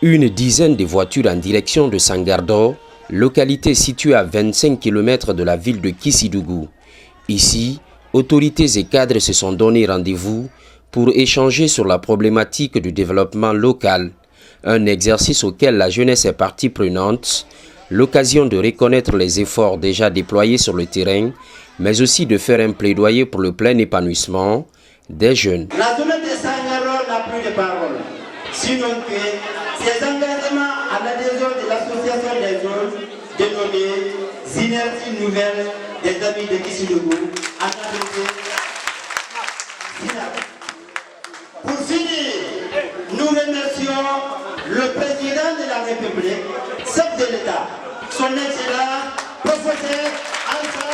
Une dizaine de voitures en direction de Sangardo, localité située à 25 km de la ville de Kissidougou. Ici, autorités et cadres se sont donné rendez-vous pour échanger sur la problématique du développement local. Un exercice auquel la jeunesse est partie prenante, l'occasion de reconnaître les efforts déjà déployés sur le terrain, mais aussi de faire un plaidoyer pour le plein épanouissement des jeunes. La zone de Sangardo n'a plus de parole, sinon que ces engagements à l'adhésion de l'association des zones dénommée Synergie Nouvelle des Amis de Kissidougou a adressé. Pour finir, nous remercions le président de la République, chef de l'État, son excellence, professeur Alpha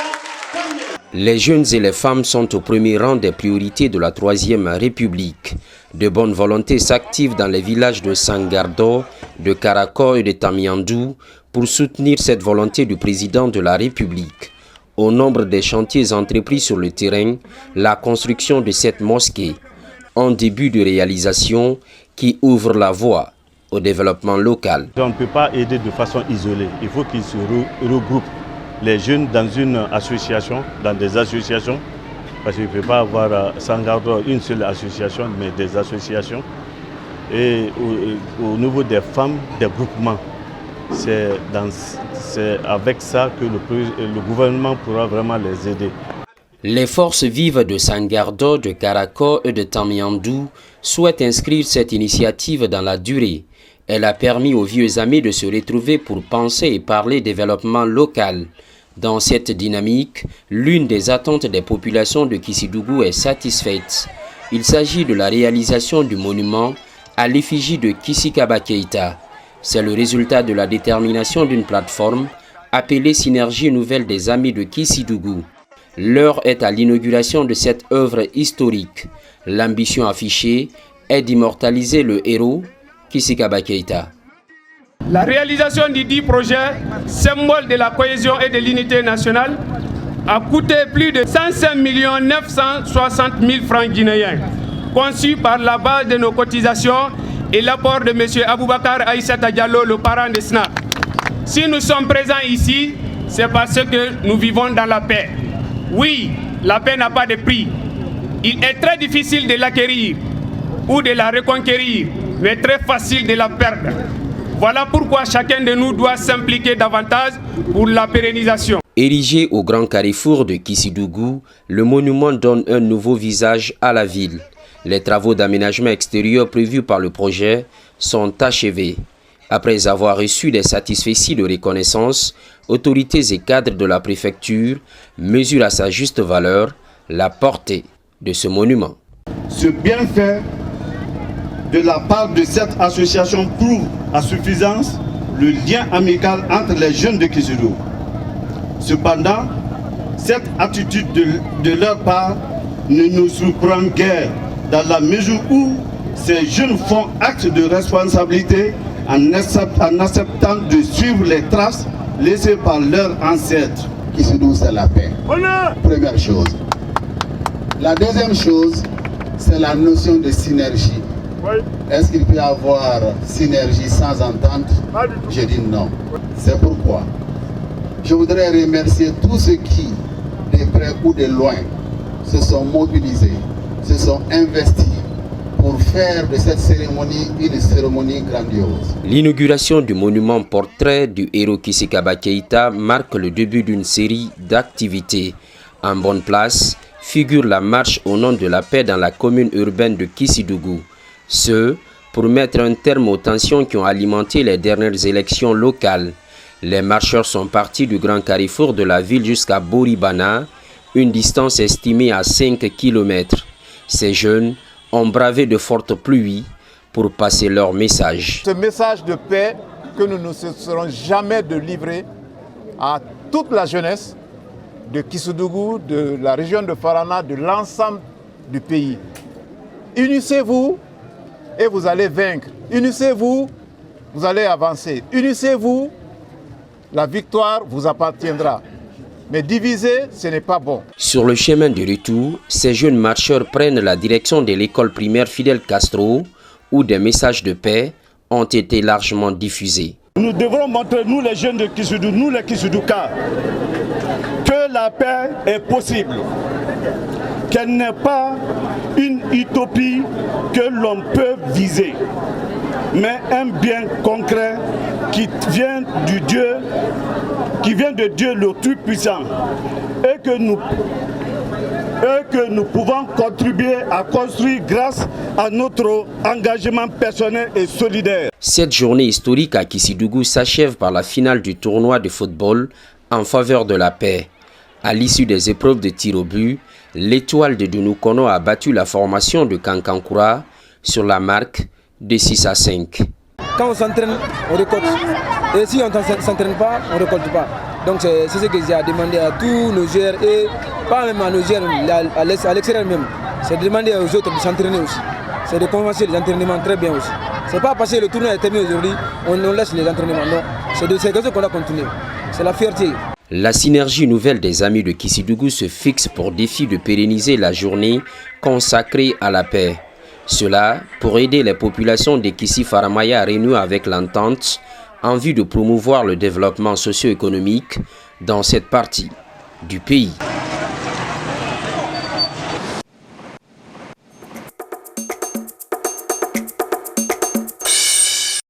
Condé. Les jeunes et les femmes sont au premier rang des priorités de la Troisième République. De bonne volonté s'activent dans les villages de Sangardo, de Karako et de Tamiandou pour soutenir cette volonté du président de la République. Au nombre des chantiers entrepris sur le terrain, la construction de cette mosquée, en début de réalisation qui ouvre la voie au développement local. On ne peut pas aider de façon isolée, il faut qu'ils se regroupent. Les jeunes dans une association, dans des associations, parce qu'il ne peut pas avoir à Sangardo une seule association, mais des associations. Et au niveau des femmes, des groupements. C'est avec ça que le gouvernement pourra vraiment les aider. Les forces vives de Sangardo, de Karako et de Tamiandou souhaitent inscrire cette initiative dans la durée. Elle a permis aux vieux amis de se retrouver pour penser et parler développement local. Dans cette dynamique, l'une des attentes des populations de Kissidougou est satisfaite. Il s'agit de la réalisation du monument à l'effigie de Kissikaba Keïta. C'est le résultat de la détermination d'une plateforme appelée Synergie Nouvelle des Amis de Kissidougou. L'heure est à l'inauguration de cette œuvre historique. L'ambition affichée est d'immortaliser le héros Kissikaba Keïta. La réalisation du dit projet, symbole de la cohésion et de l'unité nationale, a coûté plus de 105 960 000 francs guinéens, conçu par la base de nos cotisations et l'apport de M. Aboubakar Aïssata Diallo, le parent de SNAP. Si nous sommes présents ici, c'est parce que nous vivons dans la paix. Oui, la paix n'a pas de prix. Il est très difficile de l'acquérir ou de la reconquérir, mais très facile de la perdre. Voilà pourquoi chacun de nous doit s'impliquer davantage pour la pérennisation. Érigé au grand carrefour de Kissidougou, le monument donne un nouveau visage à la ville. Les travaux d'aménagement extérieur prévus par le projet sont achevés. Après avoir reçu des satisfecits de reconnaissance, autorités et cadres de la préfecture mesurent à sa juste valeur la portée de ce monument. Ce bienfait de la part de cette association prouve à suffisance le lien amical entre les jeunes de Kissidougou. Cependant, cette attitude de leur part ne nous surprend guère dans la mesure où ces jeunes font acte de responsabilité en acceptant de suivre les traces laissées par leurs ancêtres. Kissidougou, c'est la paix. Première chose. La deuxième chose, c'est la notion de synergie. Est-ce qu'il peut y avoir synergie sans entente? Je dis non. C'est pourquoi je voudrais remercier tous ceux qui, de près ou de loin, se sont mobilisés, se sont investis pour faire de cette cérémonie une cérémonie grandiose. L'inauguration du monument portrait du héros Kissikaba Keïta marque le début d'une série d'activités. En bonne place figure la marche au nom de la paix dans la commune urbaine de Kissidougou. Ce, pour mettre un terme aux tensions qui ont alimenté les dernières élections locales. Les marcheurs sont partis du grand carrefour de la ville jusqu'à Boribana, une distance estimée à 5 km. Ces jeunes ont bravé de fortes pluies pour passer leur message. Ce message de paix que nous ne cesserons jamais de livrer à toute la jeunesse de Kissidougou, de la région de Farana, de l'ensemble du pays. Unissez-vous et vous allez vaincre. Unissez-vous, vous allez avancer. Unissez-vous, la victoire vous appartiendra. Mais diviser, ce n'est pas bon. Sur le chemin du retour, ces jeunes marcheurs prennent la direction de l'école primaire Fidel Castro, où des messages de paix ont été largement diffusés. Nous devrons montrer, nous les jeunes de Kisudu, nous les Kisuduka, que la paix est possible, qu'elle n'est pas une utopie que l'on peut viser, mais un bien concret qui vient de Dieu le Tout-Puissant et que nous pouvons contribuer à construire grâce à notre engagement personnel et solidaire. Cette journée historique à Kissidougou s'achève par la finale du tournoi de football en faveur de la paix. À l'issue des épreuves de tir au but, l'étoile de Dunoukono a battu la formation de Kankankura sur la marque de 6-5. Quand on s'entraîne, on récolte. Et si on ne s'entraîne pas, on ne récolte pas. Donc c'est ce que j'ai demandé à tous nos joueurs et pas même à nos joueurs, à l'extérieur même. C'est de demander aux autres de s'entraîner aussi. C'est de commencer les entraînements très bien aussi. C'est pas parce que le tournoi est terminé aujourd'hui, on laisse les entraînements. Non, c'est de ces choses qu'on a continué. C'est la fierté. La synergie nouvelle des amis de Kissidougou se fixe pour défi de pérenniser la journée consacrée à la paix. Cela pour aider les populations de Kissi Faramaya à renouer avec l'entente en vue de promouvoir le développement socio-économique dans cette partie du pays.